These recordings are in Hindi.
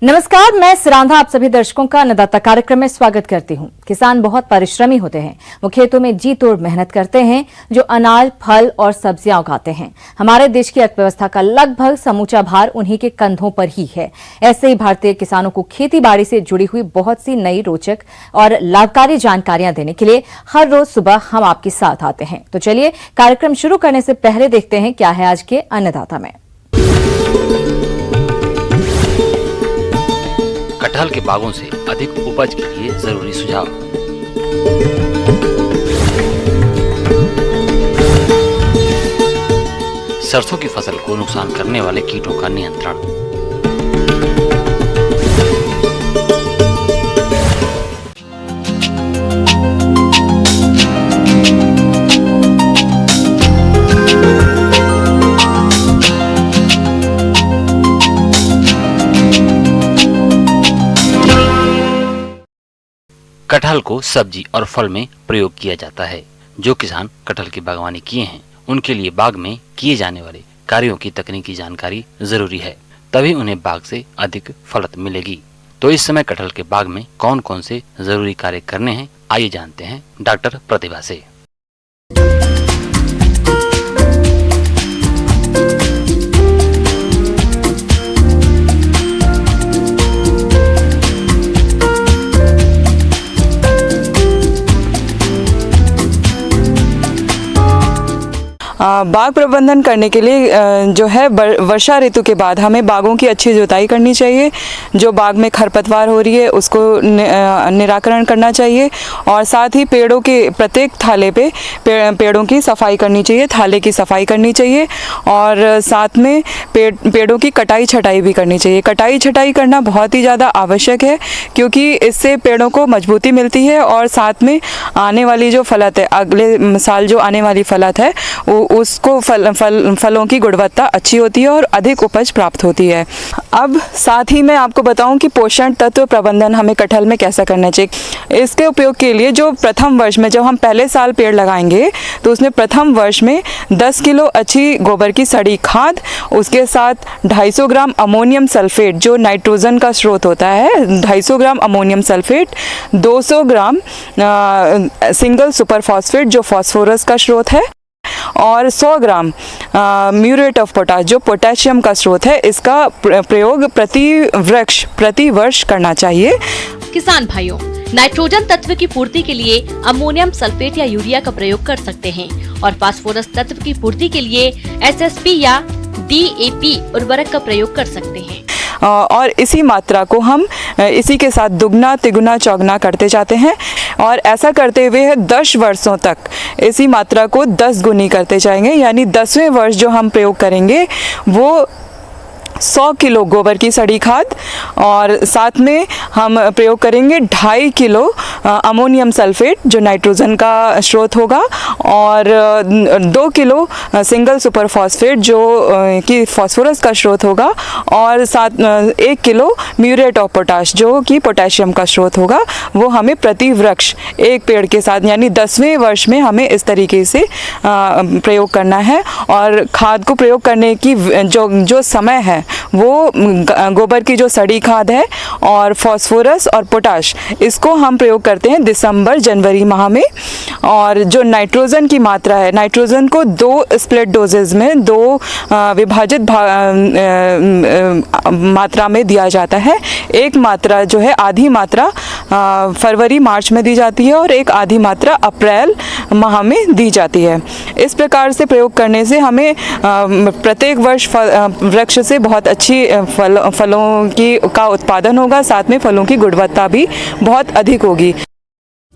नमस्कार, मैं सिरांधा आप सभी दर्शकों का अन्नदाता कार्यक्रम में स्वागत करती हूं। किसान बहुत परिश्रमी होते हैं। वो खेतों में जी तोड़ मेहनत करते हैं, जो अनाज, फल और सब्जियां उगाते हैं। हमारे देश की अर्थव्यवस्था का लगभग समूचा भार उन्हीं के कंधों पर ही है। ऐसे ही भारतीय किसानों को खेती बाड़ी से जुड़ी हुई बहुत सी नई, रोचक और लाभकारी जानकारियां देने के लिए हर रोज सुबह हम आपके साथ आते हैं। तो चलिए कार्यक्रम शुरू करने से पहले देखते हैं क्या है आज के अन्नदाता में। कटहल के बागों से अधिक उपज के लिए जरूरी सुझाव। सरसों की फसल को नुकसान करने वाले कीटों का नियंत्रण। कटहल को सब्जी और फल में प्रयोग किया जाता है। जो किसान कटहल की बागवानी किए हैं, उनके लिए बाग में किए जाने वाले कार्यों की तकनीकी जानकारी जरूरी है, तभी उन्हें बाग से अधिक फलत मिलेगी। तो इस समय कटहल के बाग में कौन कौन से जरूरी कार्य करने हैं, आइए जानते हैं डॉक्टर प्रतिभा से। बाग प्रबंधन करने के लिए जो है वर्षा ऋतु के बाद हमें बागों की अच्छी जुताई करनी चाहिए। जो बाग में खरपतवार हो रही है उसको निराकरण करना चाहिए और साथ ही पेड़ों के प्रत्येक थाले पे पेड़ों की सफाई करनी चाहिए, थाले की सफाई करनी चाहिए और साथ में पेड़ों की कटाई छटाई भी करनी चाहिए। कटाई छटाई करना बहुत ही ज़्यादा आवश्यक है, क्योंकि इससे पेड़ों को मजबूती मिलती है और साथ में आने वाली जो फलत है, अगले साल जो आने वाली फलत है उसको फलों की गुणवत्ता अच्छी होती है और अधिक उपज प्राप्त होती है। अब साथ ही मैं आपको बताऊं कि पोषण तत्व प्रबंधन हमें कटहल में कैसा करना चाहिए। इसके उपयोग के लिए जो प्रथम वर्ष में जब हम पहले साल पेड़ लगाएंगे तो उसमें प्रथम वर्ष में 10 किलो अच्छी गोबर की सड़ी खाद, उसके साथ 250 ग्राम अमोनियम सल्फेट जो नाइट्रोजन का स्रोत होता है, 250 ग्राम अमोनियम सल्फेट, 200 ग्राम सिंगल सुपर फॉस्फेट जो फास्फोरस का स्रोत है और 100 ग्राम म्यूरेट ऑफ पोटाश जो पोटेशियम का स्रोत है। इसका प्रयोग प्रति वर्ष करना चाहिए। किसान भाइयों, नाइट्रोजन तत्व की पूर्ति के लिए अमोनियम सल्फेट या यूरिया का प्रयोग कर सकते हैं और फास्फोरस तत्व की पूर्ति के लिए SSP या DAP उर्वरक का प्रयोग कर सकते हैं। और इसी मात्रा को हम इसी के साथ दुगना तिगुना चौगुना करते जाते हैं और ऐसा करते हुए 10 वर्षों तक इसी मात्रा को 10 गुनी करते जाएंगे। यानी 10वें वर्ष जो हम प्रयोग करेंगे वो 100 किलो गोबर की सड़ी खाद और साथ में हम प्रयोग करेंगे 2.5 किलो अमोनियम सल्फेट जो नाइट्रोजन का स्रोत होगा और 2 किलो सिंगल सुपर फॉस्फेट जो कि फास्फोरस का स्रोत होगा और साथ 1 किलो म्यूरेट ऑफ पोटाश जो कि पोटेशियम का स्रोत होगा। वो हमें प्रति वृक्ष एक पेड़ के साथ यानी 10वें वर्ष में हमें इस तरीके से प्रयोग करना है। और खाद को प्रयोग करने की जो समय है वो गोबर की जो सड़ी खाद है और फास्फोरस और पोटाश, इसको हम प्रयोग करते हैं दिसंबर जनवरी माह में। और जो नाइट्रोजन की मात्रा है, नाइट्रोजन को 2 स्प्लिट डोजेज में 2 विभाजित मात्रा में दिया जाता है। एक मात्रा जो है आधी मात्रा फरवरी मार्च में दी जाती है और एक आधी मात्रा अप्रैल माह में दी जाती है। इस प्रकार से प्रयोग करने से हमें प्रत्येक वर्ष वृक्ष से बहुत अच्छी फलों का उत्पादन होगा, साथ में फलों की गुणवत्ता भी बहुत अधिक होगी।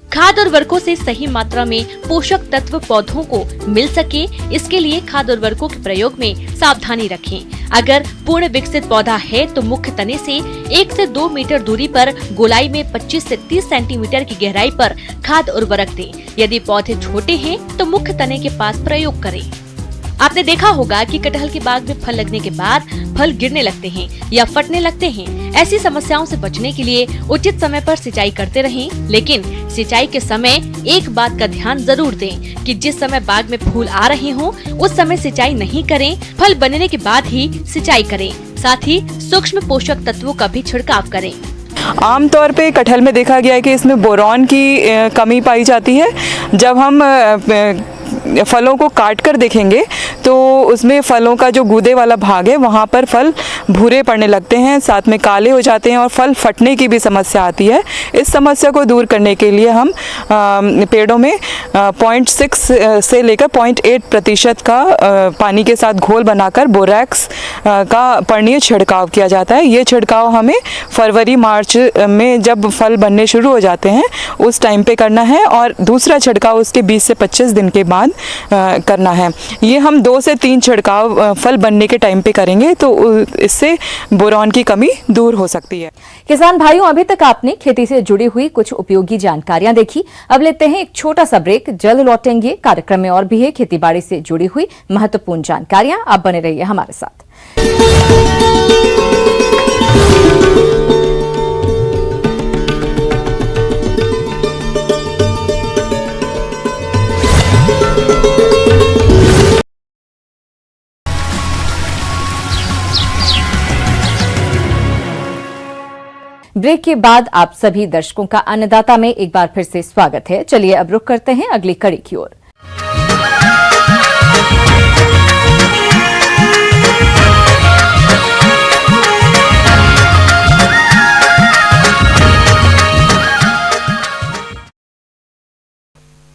खाद उर्वरकों से सही मात्रा में पोषक तत्व पौधों को मिल सके, इसके लिए खाद उर्वरकों के प्रयोग में सावधानी रखें। अगर पूर्ण विकसित पौधा है तो मुख्य तने से 1 से 2 मीटर दूरी पर गोलाई में 25 से 30 सेंटीमीटर की गहराई पर खाद उर्वरक दें। यदि पौधे छोटे हैं तो मुख्य तने के पास प्रयोग करें। आपने देखा होगा कि कटहल के बाग में फल लगने के बाद फल गिरने लगते हैं या फटने लगते हैं। ऐसी समस्याओं से बचने के लिए उचित समय पर सिंचाई करते रहें, लेकिन सिंचाई के समय एक बात का ध्यान जरूर दें कि जिस समय बाग में फूल आ रहे हों उस समय सिंचाई नहीं करें। फल बनने के बाद ही सिंचाई करें। साथ ही सूक्ष्म पोषक तत्वों का भी छिड़काव करें। आमतौर पे कटहल में देखा गया है कि इसमें बोरॉन की कमी पाई जाती है। जब हम फलों को काट कर देखेंगे तो उसमें फलों का जो गूदे वाला भाग है वहाँ पर फल भूरे पड़ने लगते हैं, साथ में काले हो जाते हैं और फल फटने की भी समस्या आती है। इस समस्या को दूर करने के लिए हम पेड़ों में 0.6 से लेकर 0.8% का पानी के साथ घोल बनाकर बोरैक्स का पर्णीय छिड़काव किया जाता है। ये छिड़काव हमें फरवरी मार्च में जब फल बनने शुरू हो जाते हैं उस टाइम पे करना है और दूसरा छिड़काव उसके 20 से 25 दिन के बाद करना है। ये हम 2 से 3 छिड़काव फल बनने के टाइम पे करेंगे तो इससे बोरॉन की कमी दूर हो सकती है। किसान भाइयों, अभी तक आपने खेती से जुड़ी हुई कुछ उपयोगी जानकारियां देखी। अब लेते हैं एक छोटा सा ब्रेक, जल्द लौटेंगे। कार्यक्रम में और भी है खेती बाड़ी से जुड़ी हुई महत्वपूर्ण जानकारियां। आप बने रहिए हमारे साथ। ब्रेक के बाद आप सभी दर्शकों का अन्नदाता में एक बार फिर से स्वागत है। चलिए अब रुख करते हैं अगली कड़ी की ओर।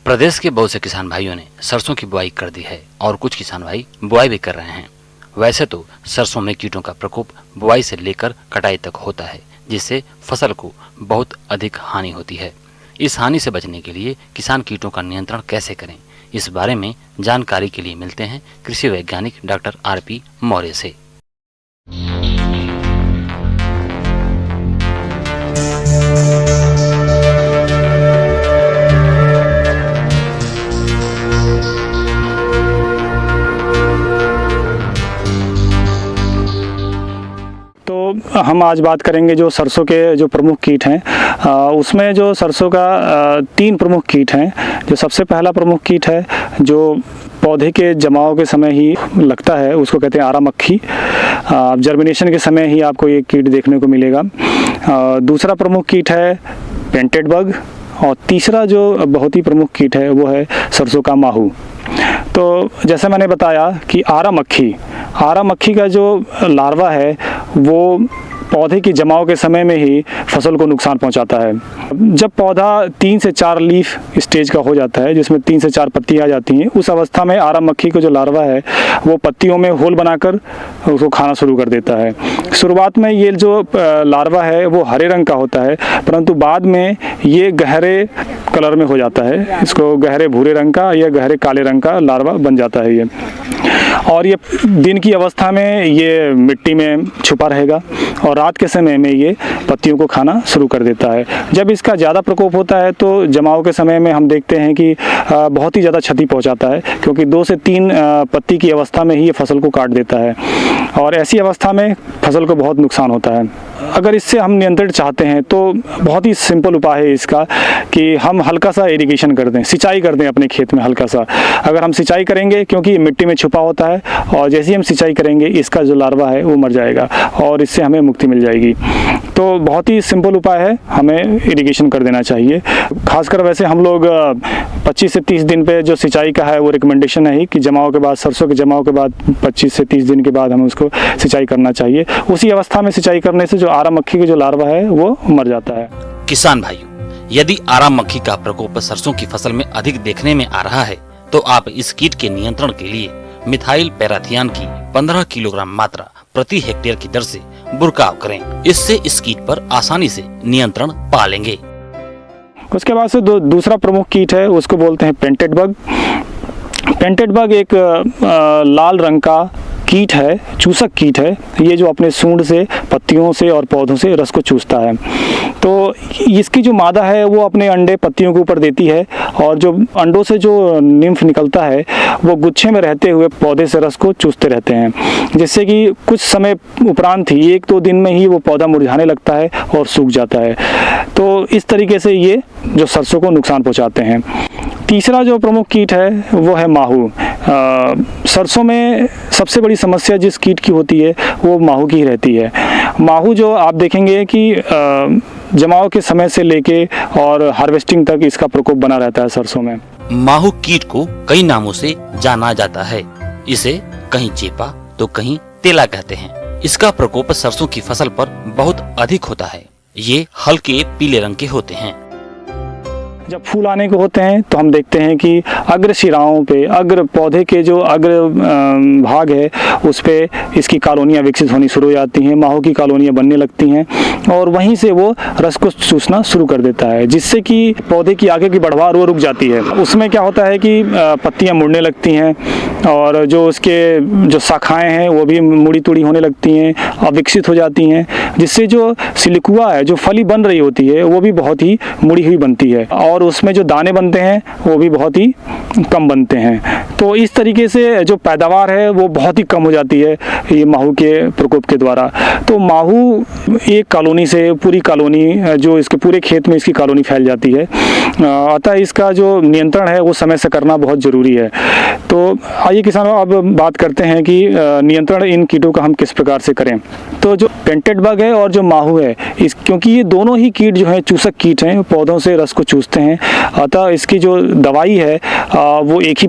प्रदेश के बहुत से किसान भाइयों ने सरसों की बुआई कर दी है और कुछ किसान भाई बुआई भी कर रहे हैं। वैसे तो सरसों में कीटों का प्रकोप बुआई से लेकर कटाई तक होता है, जिससे फसल को बहुत अधिक हानि होती है। इस हानि से बचने के लिए किसान कीटों का नियंत्रण कैसे करें, इस बारे में जानकारी के लिए मिलते हैं कृषि वैज्ञानिक डॉक्टर आरपी मौर्य से। हम आज बात करेंगे जो सरसों के जो प्रमुख कीट हैं। उसमें जो सरसों का 3 प्रमुख कीट हैं। जो सबसे पहला प्रमुख कीट है जो पौधे के जमाव के समय ही लगता है, उसको कहते हैं आरा मक्खी। जर्मिनेशन के समय ही आपको ये कीट देखने को मिलेगा। दूसरा प्रमुख कीट है पेंटेड बग और तीसरा जो बहुत ही प्रमुख कीट है वो है सरसों का माहू। तो जैसे मैंने बताया कि आरा मक्खी का जो लार्वा है वो पौधे की जमाव के समय में ही फसल को नुकसान पहुंचाता है। जब पौधा 3 से 4 लीफ स्टेज का हो जाता है, जिसमें 3 से 4 पत्ती आ जाती हैं, उस अवस्था में आरा मक्खी को जो लार्वा है वो पत्तियों में होल बनाकर उसको खाना शुरू कर देता है। शुरुआत में ये जो लार्वा है वो हरे रंग का होता है, परंतु बाद में ये गहरे कलर में हो जाता है। इसको गहरे भूरे रंग का या गहरे काले रंग का लार्वा बन जाता है ये। और ये दिन की अवस्था में ये मिट्टी में छुपा रहेगा और रात के समय में ये पत्तियों को खाना शुरू कर देता है। जब इसका ज़्यादा प्रकोप होता है तो जमाव के समय में हम देखते हैं कि बहुत ही ज़्यादा क्षति पहुंचाता है, क्योंकि 2 से 3 पत्ती की अवस्था में ही ये फसल को काट देता है और ऐसी अवस्था में फसल को बहुत नुकसान होता है। अगर इससे हम नियंत्रण चाहते हैं तो बहुत ही सिंपल उपाय है इसका कि हम हल्का सा इरिगेशन कर दें, सिंचाई कर दें अपने खेत में हल्का सा। अगर हम सिंचाई करेंगे, क्योंकि मिट्टी में छुपा होता है, और जैसे ही हम सिंचाई करेंगे इसका जो लार्वा है वो मर जाएगा और इससे हमें मुक्ति मिल जाएगी। तो बहुत ही सिंपल उपाय है, हमें इरिगेशन कर देना चाहिए। खासकर वैसे हम लोग 25 से 30 दिन पे जो सिंचाई का है वो रिकमेंडेशन है कि जमाव के बाद, सरसों के जमाव के बाद 25 से 30 दिन के बाद हमें उसको सिंचाई करना चाहिए। उसी अवस्था में सिंचाई करने से जो आरा मक्खी की जो लार्वा है वो मर जाता है। किसान भाइयों, यदि आरा मक्खी का प्रकोप सरसों की फसल में अधिक देखने में आ रहा है तो आप इस कीट के नियंत्रण के लिए मिथाइल पैराथियान की 15 किलोग्राम मात्रा प्रति हेक्टेयर की दर से बुरकाव करें। इससे इस कीट पर आसानी से नियंत्रण पा लेंगे। उसके बाद से दूसरा प्रमुख कीट है, उसको बोलते हैं पेंटेड बग। पेंटेड बग एक लाल रंग का कीट है, चूसक कीट है। ये जो अपने सूंड से, पत्तियों से और पौधों से रस को चूसता है। तो इसकी जो मादा है वो अपने अंडे पत्तियों के ऊपर देती है और जो अंडों से जो निम्फ निकलता है वो गुच्छे में रहते हुए पौधे से रस को चूसते रहते हैं, जिससे कि कुछ समय उपरांत ही 1-2 दिन में ही वो पौधा मुरझाने लगता है और सूख जाता है। तो इस तरीके से ये जो सरसों को नुकसान पहुंचाते हैं। तीसरा जो प्रमुख कीट है वो है माहू। सरसों में सबसे बड़ी समस्या जिस कीट की होती है वो माहू की ही रहती है। माहू जो आप देखेंगे कि जमाव के समय से लेके और हार्वेस्टिंग तक इसका प्रकोप बना रहता है सरसों में। माहू कीट को कई नामों से जाना जाता है। इसे कहीं चेपा तो कहीं तेला कहते हैं। इसका प्रकोप सरसों की फसल पर बहुत अधिक होता है। ये हल्के पीले रंग के होते हैं। जब फूल आने को होते हैं तो हम देखते हैं कि अग्र शिराओं पे, अग्र पौधे के जो अग्र भाग है उस पे इसकी कॉलोनियाँ विकसित होनी शुरू हो जाती हैं, माहू की कॉलोनियाँ बनने लगती हैं और वहीं से वो रस को चूसना शुरू कर देता है, जिससे कि पौधे की आगे की बढ़वार वो रुक जाती है। उसमें क्या होता है कि पत्तियाँ मुड़ने लगती हैं और जो उसके जो शाखाएँ हैं वो भी मुड़ी तुड़ी होने लगती हैं, अविकसित हो जाती हैं, जिससे जो सिलिकुआ है, जो फली बन रही होती है, वो भी बहुत ही मुड़ी हुई बनती है और उसमें जो दाने बनते हैं वो भी बहुत ही कम बनते हैं। तो इस तरीके से जो पैदावार है वो बहुत ही कम हो जाती है ये माहू के प्रकोप के द्वारा। तो माहू एक कॉलोनी से पूरी कॉलोनी, जो इसके पूरे खेत में इसकी कॉलोनी फैल जाती है, अतः इसका जो नियंत्रण है वो समय से करना बहुत ज़रूरी है। तो आइए किसानों अब बात करते हैं कि नियंत्रण इन कीटों का हम किस प्रकार से करें। तो जो पेंटेड बग है और जो माहू है, क्योंकि ये दोनों ही कीट जो हैं चूसक कीट हैं, पौधों से रस को चूसते हैं, अतः इसकी जो दवाई है वो एक ही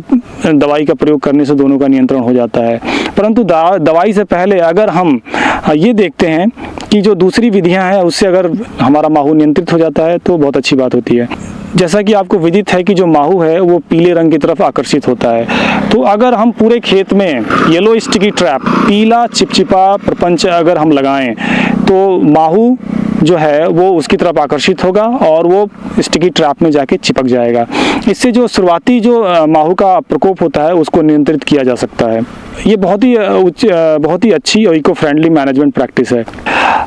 दवाई का प्रयोग करने से दोनों का नियंत्रण हो जाता है। परंतु दवाई से पहले अगर हम ये देखते हैं कि जो दूसरी विधियां हैं उससे अगर हमारा माहू नियंत्रित हो जाता है तो बहुत अच्छी बात होती है। जैसा कि आपको विदित है कि जो माहू है वो पीले रंग की तरफ आकर्षित होता है। तो अगर हम पूरे खेत में येलो स्टिकी ट्रैप, पीला चिपचिपा प्रपंच अगर हम लगाएं तो माहू जो है वो उसकी तरफ आकर्षित होगा और वो स्टिकी ट्रैप में जाके चिपक जाएगा। इससे जो शुरुआती जो माहू का प्रकोप होता है उसको नियंत्रित किया जा सकता है। ये बहुत ही अच्छी और इको फ्रेंडली मैनेजमेंट प्रैक्टिस है।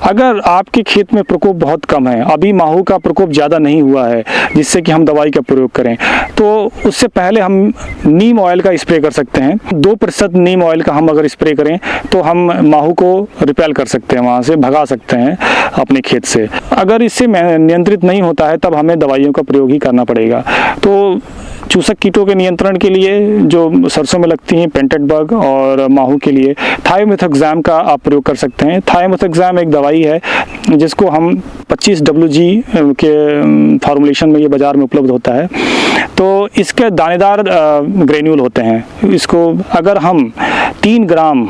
अगर आपके खेत में प्रकोप बहुत कम है, अभी माहू का प्रकोप ज़्यादा नहीं हुआ है जिससे कि हम दवाई का प्रयोग करें, तो उससे पहले हम नीम ऑयल का स्प्रे कर सकते हैं। 2% नीम ऑयल का हम अगर स्प्रे करें तो हम माहू को रिपेल कर सकते हैं, वहाँ से भगा सकते हैं अपने खेत से। अगर इससे नियंत्रित नहीं होता है तब हमें दवाइयों का प्रयोग ही करना पड़ेगा। तो चूसक कीटों के नियंत्रण के लिए जो सरसों में लगती हैं पेंटेड बग और माहू के लिए थायोमेथोक्साम का आप प्रयोग कर सकते हैं। थायोमेथोक्साम एक दवाई है जिसको हम 25 WG के फार्मूलेशन में ये बाज़ार में उपलब्ध होता है। तो इसके दानेदार ग्रेन्यूल होते हैं। इसको अगर हम 3 ग्राम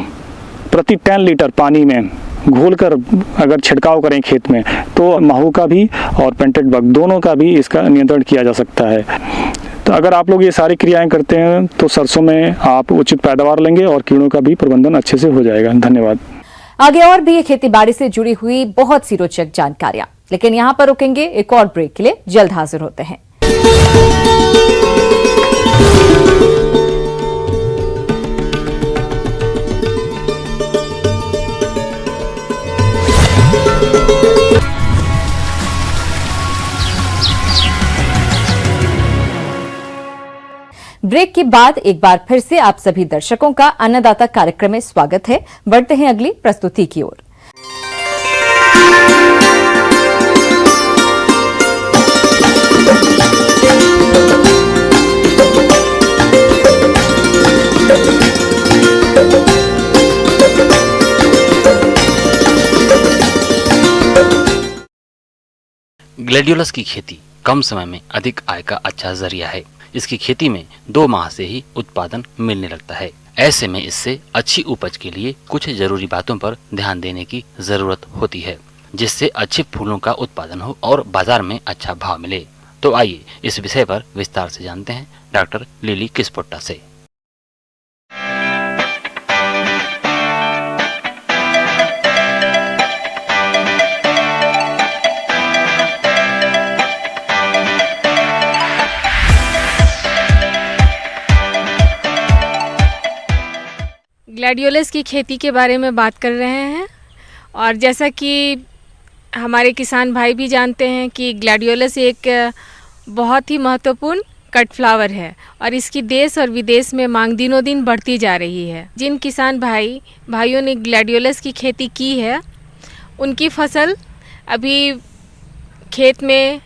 प्रति 10 लीटर पानी में घोलकर अगर छिड़काव करें खेत में तो माहू का भी और पेंटेड बग दोनों का भी इसका नियंत्रण किया जा सकता है। तो अगर आप लोग ये सारी क्रियाएं करते हैं तो सरसों में आप उचित पैदावार लेंगे और कीड़ों का भी प्रबंधन अच्छे से हो जाएगा। धन्यवाद। आगे और भी ये खेती बाड़ी से जुड़ी हुई बहुत सी रोचक जानकारियां, लेकिन यहाँ पर रुकेंगे एक और ब्रेक के लिए। जल्द हाजिर होते हैं। ब्रेक के बाद एक बार फिर से आप सभी दर्शकों का अन्नदाता कार्यक्रम में स्वागत है। बढ़ते हैं अगली प्रस्तुति की ओर। ग्लैडियोलस की खेती कम समय में अधिक आय का अच्छा जरिया है। इसकी खेती में 2 माह से ही उत्पादन मिलने लगता है। ऐसे में इससे अच्छी उपज के लिए कुछ जरूरी बातों पर ध्यान देने की जरूरत होती है, जिससे अच्छे फूलों का उत्पादन हो और बाजार में अच्छा भाव मिले। तो आइए इस विषय पर विस्तार से जानते हैं डॉक्टर लिली किस्पोट्टा से। ग्लैडियोलस की खेती के बारे में बात कर रहे हैं। और जैसा कि हमारे किसान भाई भी जानते हैं कि ग्लैडियोलस एक बहुत ही महत्वपूर्ण कट फ्लावर है और इसकी देश और विदेश में मांग दिनों दिन बढ़ती जा रही है। जिन किसान भाइयों ने ग्लैडियोलस की खेती की है उनकी फसल अभी खेत में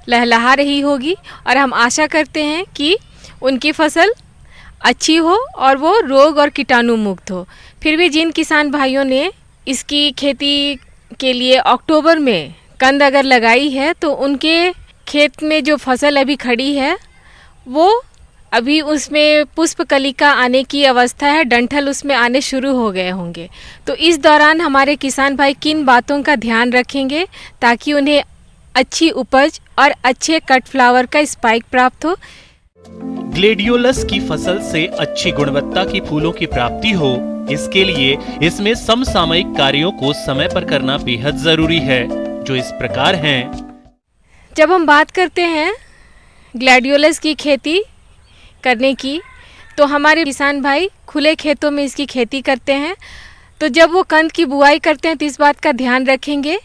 लहलहा रही होगी और हम आशा करते हैं कि उनकी फसल अच्छी हो और वो रोग और कीटाणु मुक्त हो। फिर भी जिन किसान भाइयों ने इसकी खेती के लिए अक्टूबर में कंद अगर लगाई है तो उनके खेत में जो फसल अभी खड़ी है वो अभी उसमें पुष्प कलिका आने की अवस्था है, डंठल उसमें आने शुरू हो गए होंगे। तो इस दौरान हमारे किसान भाई किन बातों का ध्यान रखेंगे ताकि उन्हें अच्छी उपज और अच्छे कट फ्लावर का स्पाइक प्राप्त हो। ग्लेडियोलस की फसल से अच्छी गुणवत्ता की फूलों की प्राप्ति हो, इसके लिए इसमें समसामयिक कार्यों को समय पर करना बेहद जरूरी है, जो इस प्रकार हैं। जब हम बात करते हैं ग्लैडियोलस की खेती करने की तो हमारे किसान भाई खुले खेतों में इसकी खेती करते हैं। तो जब वो कंद की बुआई करते हैं तो इस बात का ध्यान रखेंगे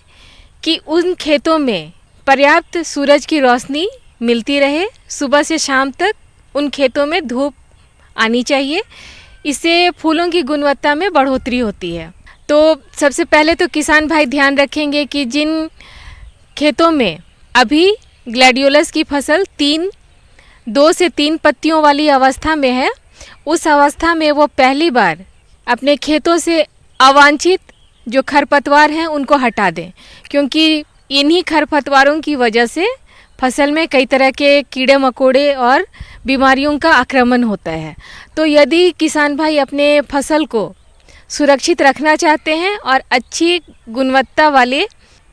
कि उन खेतों में पर्याप्त सूरज की रोशनी मिलती रहे, सुबह से शाम तक उन खेतों में धूप आनी चाहिए। इससे फूलों की गुणवत्ता में बढ़ोतरी होती है। तो सबसे पहले तो किसान भाई ध्यान रखेंगे कि जिन खेतों में अभी ग्लैडियोलस की फसल 2 से 3 पत्तियों वाली अवस्था में है, उस अवस्था में वो पहली बार अपने खेतों से अवांछित जो खरपतवार हैं उनको हटा दें, क्योंकि इन्हीं खरपतवारों की वजह से फसल में कई तरह के कीड़े मकोड़े और बीमारियों का आक्रमण होता है। तो यदि किसान भाई अपने फसल को सुरक्षित रखना चाहते हैं और अच्छी गुणवत्ता वाले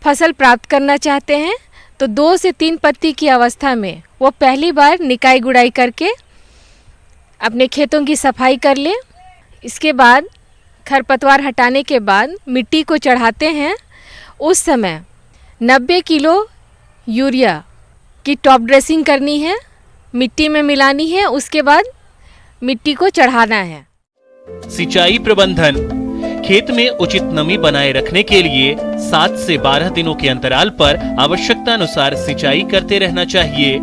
फसल प्राप्त करना चाहते हैं तो 2 से 3 पत्ती की अवस्था में वो पहली बार निकाई गुड़ाई करके अपने खेतों की सफाई कर ले। इसके बाद खरपतवार हटाने के बाद मिट्टी को चढ़ाते हैं। उस समय 90 किलो यूरिया की टॉप ड्रेसिंग करनी है, मिट्टी में मिलानी है, उसके बाद मिट्टी को चढ़ाना है। सिंचाई प्रबंधन। खेत में उचित नमी बनाए रखने के लिए 7 से 12 दिनों के अंतराल पर आवश्यकता अनुसार सिंचाई करते रहना चाहिए।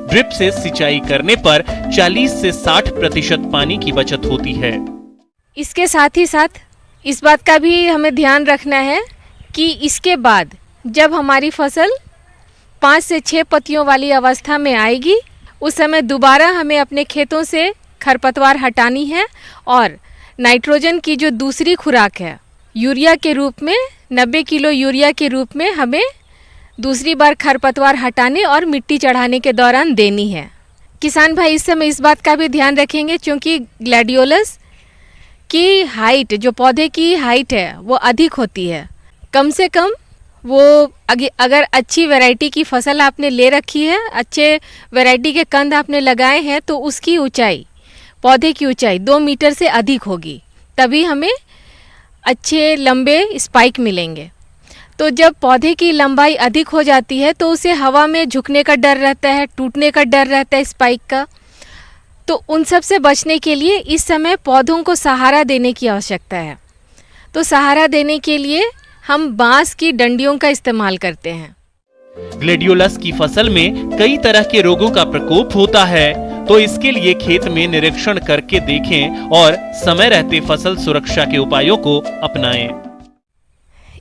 ड्रिप से सिंचाई करने पर 40 से 60% पानी की बचत होती है। इसके साथ ही साथ इस बात का भी हमें ध्यान रखना है कि इसके बाद जब हमारी फसल 5 से 6 पत्तियों वाली अवस्था में आएगी उस समय दोबारा हमें अपने खेतों से खरपतवार हटानी है और नाइट्रोजन की जो दूसरी खुराक है यूरिया के रूप में 90 किलो यूरिया के रूप में हमें दूसरी बार खरपतवार हटाने और मिट्टी चढ़ाने के दौरान देनी है। किसान भाई इस समय इस बात का भी ध्यान रखेंगे क्योंकि ग्लैडियोलस की हाइट, जो पौधे की हाइट है वो अधिक होती है। कम से कम वो अगर अच्छी वैरायटी की फसल आपने ले रखी है, अच्छे वैरायटी के कंद आपने लगाए हैं तो उसकी ऊंचाई, पौधे की ऊंचाई 2 मीटर से अधिक होगी, तभी हमें अच्छे लंबे स्पाइक मिलेंगे। तो जब पौधे की लंबाई अधिक हो जाती है तो उसे हवा में झुकने का डर रहता है, टूटने का डर रहता है स्पाइक का। तो उन सब से बचने के लिए इस समय पौधों को सहारा देने की आवश्यकता है। तो सहारा देने के लिए हम बांस की डंडियों का इस्तेमाल करते हैं। ग्लेडियोलस की फसल में कई तरह के रोगों का प्रकोप होता है, तो इसके लिए खेत में निरीक्षण करके देखें और समय रहते फसल सुरक्षा के उपायों को अपनाएं।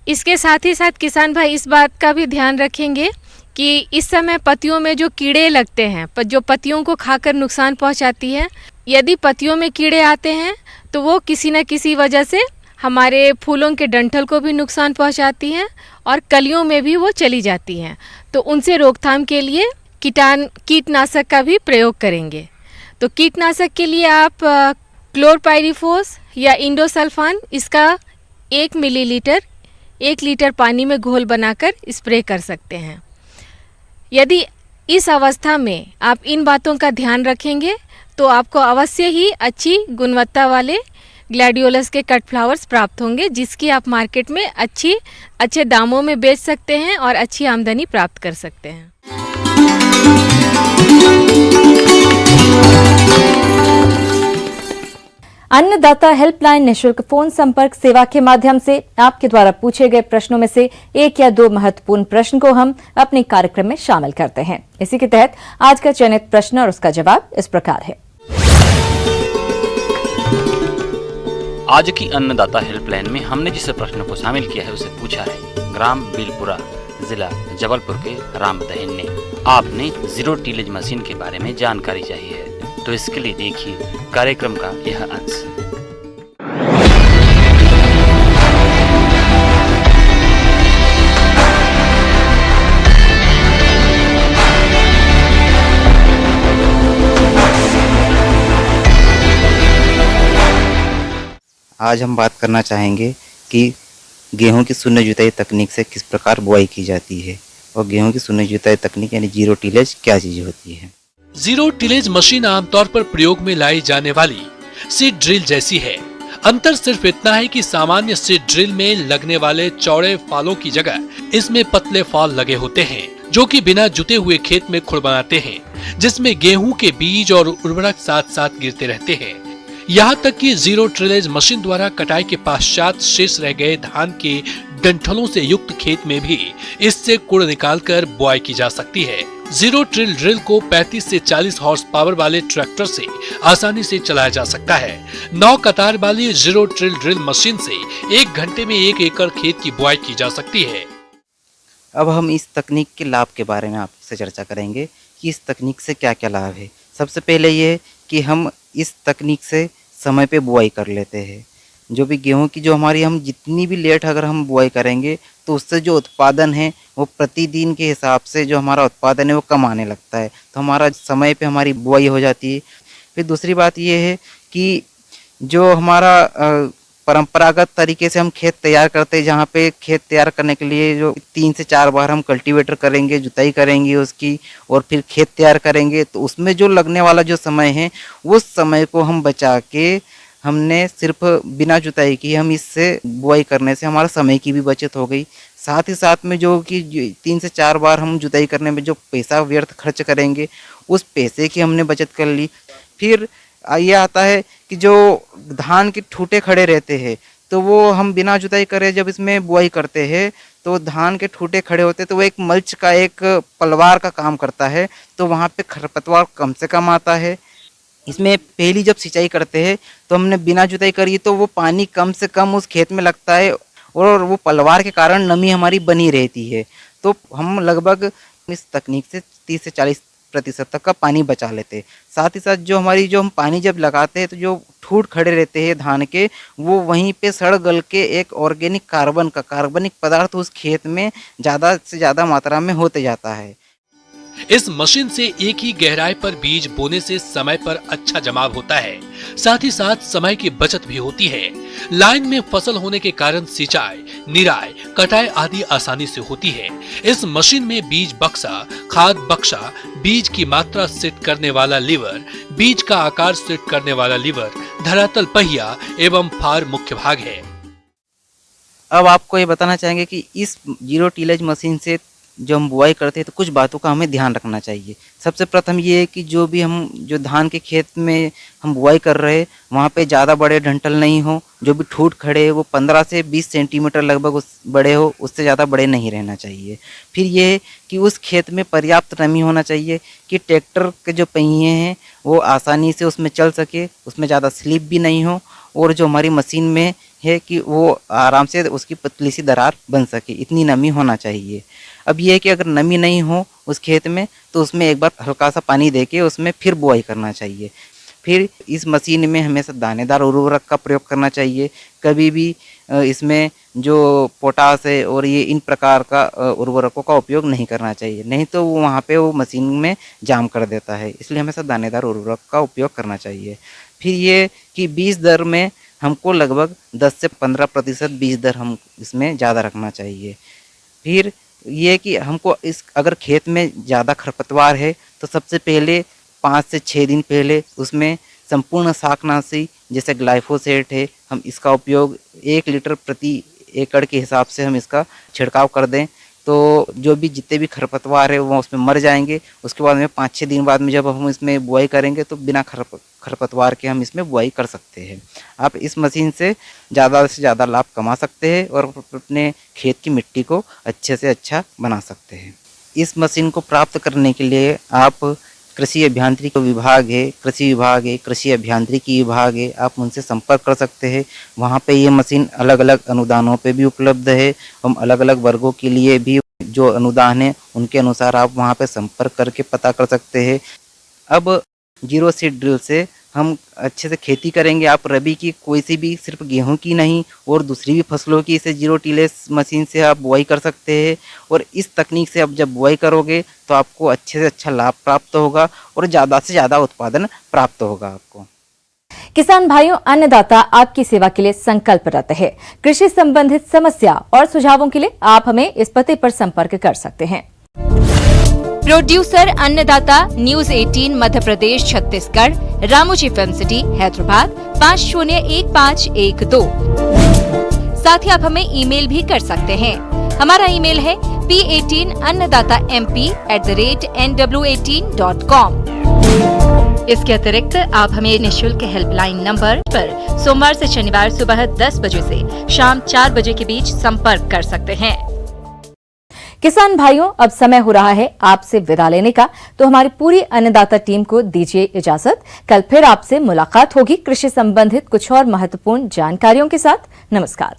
इसके साथ ही साथ किसान भाई इस बात का भी ध्यान रखेंगे कि इस समय पत्तियों में जो कीड़े लगते हैं, जो पत्तियों को खाकर नुकसान पहुंचाती है, यदि पत्तियों में कीड़े आते हैं तो वो किसी न किसी वजह से हमारे फूलों के डंठल को भी नुकसान पहुंचाती हैं और कलियों में भी वो चली जाती हैं। तो उनसे रोकथाम के लिए कीटनाशक का भी प्रयोग करेंगे। तो कीटनाशक के लिए आप क्लोरपाइरिफोस या इंडोसल्फान इसका 1 मिलीलीटर 1 लीटर पानी में घोल बनाकर स्प्रे कर सकते हैं। यदि इस अवस्था में आप इन बातों का ध्यान रखेंगे तो आपको अवश्य ही अच्छी गुणवत्ता वाले ग्लैडियोलस के कट फ्लावर्स प्राप्त होंगे, जिसकी आप मार्केट में अच्छे दामों में बेच सकते हैं और अच्छी आमदनी प्राप्त कर सकते हैं। अन्नदाता हेल्पलाइन निःशुल्क फोन संपर्क सेवा के माध्यम से आपके द्वारा पूछे गए प्रश्नों में से 1 या 2 महत्वपूर्ण प्रश्न को हम अपने कार्यक्रम में शामिल करते हैं। इसी के तहत आज का चयनित प्रश्न और उसका जवाब इस प्रकार है। आज की अन्नदाता हेल्पलाइन में हमने जिस प्रश्न को शामिल किया है उसे पूछा है ग्राम बिलपुरा जिला जबलपुर के राम दहिन ने। आपने जीरो टिलेज मशीन के बारे में जानकारी चाहिए है तो इसके लिए देखिए कार्यक्रम का यह अंश। आज हम बात करना चाहेंगे कि गेहूं की शून्य जुताई तकनीक से किस प्रकार बुआई की जाती है और गेहूं की शून्य जुताई तकनीक यानी जीरो टिलेज क्या चीज होती है। जीरो टिलेज मशीन आमतौर पर प्रयोग में लाई जाने वाली सीड ड्रिल जैसी है। अंतर सिर्फ इतना है कि सामान्य सीड ड्रिल में लगने वाले चौड़े फालों की जगह इसमें पतले फाल लगे होते हैं जो कि बिना जुते हुए खेत में खुर बनाते हैं, जिसमें गेहूं के बीज और उर्वरक साथ साथ गिरते रहते हैं। यहाँ तक कि जीरो टिलेज मशीन द्वारा कटाई के पश्चात शेष रह गए धान के डंठलों से युक्त खेत में भी इससे कुड़ निकालकर बुआई की जा सकती है। जीरो टिल ड्रिल को 35 से 40 हॉर्स पावर वाले ट्रैक्टर से आसानी से चलाया जा सकता है। 9 कतार वाली जीरो टिल ड्रिल मशीन से 1 घंटे में 1 एकड़ खेत की बुआई की जा सकती है। अब हम इस तकनीक के लाभ के बारे में आपसे चर्चा करेंगे कि इस तकनीक से क्या क्या लाभ है। सबसे पहले ये कि हम इस तकनीक से समय पे बुआई कर लेते हैं। जो भी गेहूं की जो हमारी हम जितनी भी लेट अगर हम बुआई करेंगे तो उससे जो उत्पादन है वो प्रतिदिन के हिसाब से जो हमारा उत्पादन है वो कम आने लगता है, तो हमारा समय पे हमारी बुआई हो जाती है। फिर दूसरी बात ये है कि जो हमारा परंपरागत तरीके से हम खेत तैयार करते हैं, जहाँ पे खेत तैयार करने के लिए जो 3 से 4 बार हम कल्टीवेटर करेंगे, जुताई करेंगे उसकी और फिर खेत तैयार करेंगे, तो उसमें जो लगने वाला जो समय है उस समय को हम बचा के हमने सिर्फ बिना जुताई की हम इससे बुआई करने से हमारा समय की भी बचत हो गई। साथ ही साथ में जो कि 3 से 4 बार हम जुताई करने में जो पैसा व्यर्थ खर्च करेंगे उस पैसे की हमने बचत कर ली। फिर ये आता है कि जो धान के ठूटे खड़े रहते हैं तो वो हम बिना जुताई करे जब इसमें बुआई करते हैं तो धान के ठूटे खड़े होते हैं तो वो एक मल्च का एक पलवार का काम करता है, तो वहाँ पे खरपतवार कम से कम आता है। इसमें पहली जब सिंचाई करते हैं तो हमने बिना जुताई करी तो वो पानी कम से कम उस खेत में लगता है और वो पलवार के कारण नमी हमारी बनी रहती है, तो हम लगभग इस तकनीक से 30 से 40% तक का पानी बचा लेते हैं। साथ ही साथ जो हम पानी जब लगाते हैं तो जो ठूट खड़े रहते हैं धान के वो वहीं पे सड़ गल के एक ऑर्गेनिक कार्बनिक पदार्थ उस खेत में ज़्यादा से ज़्यादा मात्रा में होते जाता है। इस मशीन से एक ही गहराई पर बीज बोने से समय पर अच्छा जमाव होता है, साथ ही साथ समय की बचत भी होती है। लाइन में फसल होने के कारण सिंचाई, निराई, कटाई आदि आसानी से होती है। इस मशीन में बीज बक्सा, खाद बक्सा, बीज की मात्रा सेट करने वाला लीवर, बीज का आकार सेट करने वाला लीवर, धरातल पहिया एवं फार मुख्य भाग है। अब आपको ये बताना चाहेंगे कि इस जीरो टिलेज मशीन से जो हम बुआई करते हैं तो कुछ बातों का हमें ध्यान रखना चाहिए। सबसे प्रथम ये है कि जो धान के खेत में हम बुआई कर रहे हैं वहाँ पे ज़्यादा बड़े डंठल नहीं हो, जो भी ठूट खड़े वो 15 से 20 सेंटीमीटर लगभग बड़े हो, उससे ज़्यादा बड़े नहीं रहना चाहिए। फिर ये है कि उस खेत में पर्याप्त नमी होना चाहिए कि ट्रैक्टर के जो पहिए हैं वो आसानी से उसमें चल सके, उसमें ज़्यादा स्लिप भी नहीं हो, और जो हमारी मशीन में है कि वो आराम से उसकी पतली सी दरार बन सके, इतनी नमी होना चाहिए। अब ये है कि अगर नमी नहीं हो उस खेत में तो उसमें एक बार हल्का सा पानी देके उसमें फिर बुआई करना चाहिए। फिर इस मशीन में हमेशा दानेदार उर्वरक का प्रयोग करना चाहिए। कभी भी इसमें जो पोटास है और ये इन प्रकार का उर्वरकों का उपयोग नहीं करना चाहिए, नहीं तो वो वहाँ पे वो मशीन में जाम कर देता है। इसलिए हमेशा दानेदार उर्वरक का उपयोग करना चाहिए। फिर ये कि बीज दर में हमको लगभग 10 से 15% बीज दर हम इसमें ज़्यादा रखना चाहिए। फिर ये कि हमको अगर खेत में ज़्यादा खरपतवार है तो सबसे पहले 5 से 6 दिन पहले उसमें संपूर्ण शाकनाशी जैसे ग्लाइफोसेट है, हम इसका उपयोग 1 लीटर प्रति एकड़ के हिसाब से हम इसका छिड़काव कर दें, तो जो भी जितने भी खरपतवार है वो उसमें मर जाएंगे। उसके बाद में 5-6 दिन बाद में जब हम इसमें बुआई करेंगे तो बिना खरपतवार के हम इसमें बुआई कर सकते हैं। आप इस मशीन से ज़्यादा लाभ कमा सकते हैं और अपने खेत की मिट्टी को अच्छे से अच्छा बना सकते हैं। इस मशीन को प्राप्त करने के लिए आप कृषि अभियांत्रिकी विभाग है, कृषि विभाग है, कृषि अभियांत्रिकी विभाग है, आप उनसे संपर्क कर सकते हैं। वहाँ पे ये मशीन अलग अलग अनुदानों पे भी उपलब्ध है। हम अलग अलग वर्गों के लिए भी जो अनुदान है उनके अनुसार आप वहाँ पे संपर्क करके पता कर सकते हैं। अब जीरो सीड ड्रिल से हम अच्छे से खेती करेंगे। आप रबी की कोई सी भी, सिर्फ गेहूं की नहीं और दूसरी भी फसलों की इसे जीरो टिलेज मशीन से आप बुआई कर सकते हैं। और इस तकनीक से आप जब बुआई करोगे तो आपको अच्छे से अच्छा लाभ प्राप्त होगा और ज़्यादा से ज़्यादा उत्पादन प्राप्त होगा आपको। किसान भाइयों, अन्नदाता आपकी सेवा के लिए संकल्परत है। कृषि संबंधित समस्या और सुझावों के लिए आप हमें इस पते पर संपर्क कर सकते हैं। प्रोड्यूसर अन्नदाता, news 18 Madhya Pradesh Chhattisgarh, Ramoji film city Hyderabad 501512। साथ ही आप हमें ईमेल भी कर सकते हैं। हमारा ईमेल है p18annadatamp@nw18.com। इसके अतिरिक्त आप हमें निःशुल्क हेल्पलाइन नंबर पर सोमवार से शनिवार सुबह 10 बजे से शाम 4 बजे के बीच संपर्क कर सकते हैं। किसान भाइयों, अब समय हो रहा है आपसे विदा लेने का, तो हमारी पूरी अन्नदाता टीम को दीजिए इजाजत। कल फिर आपसे मुलाकात होगी कृषि संबंधित कुछ और महत्वपूर्ण जानकारियों के साथ। नमस्कार।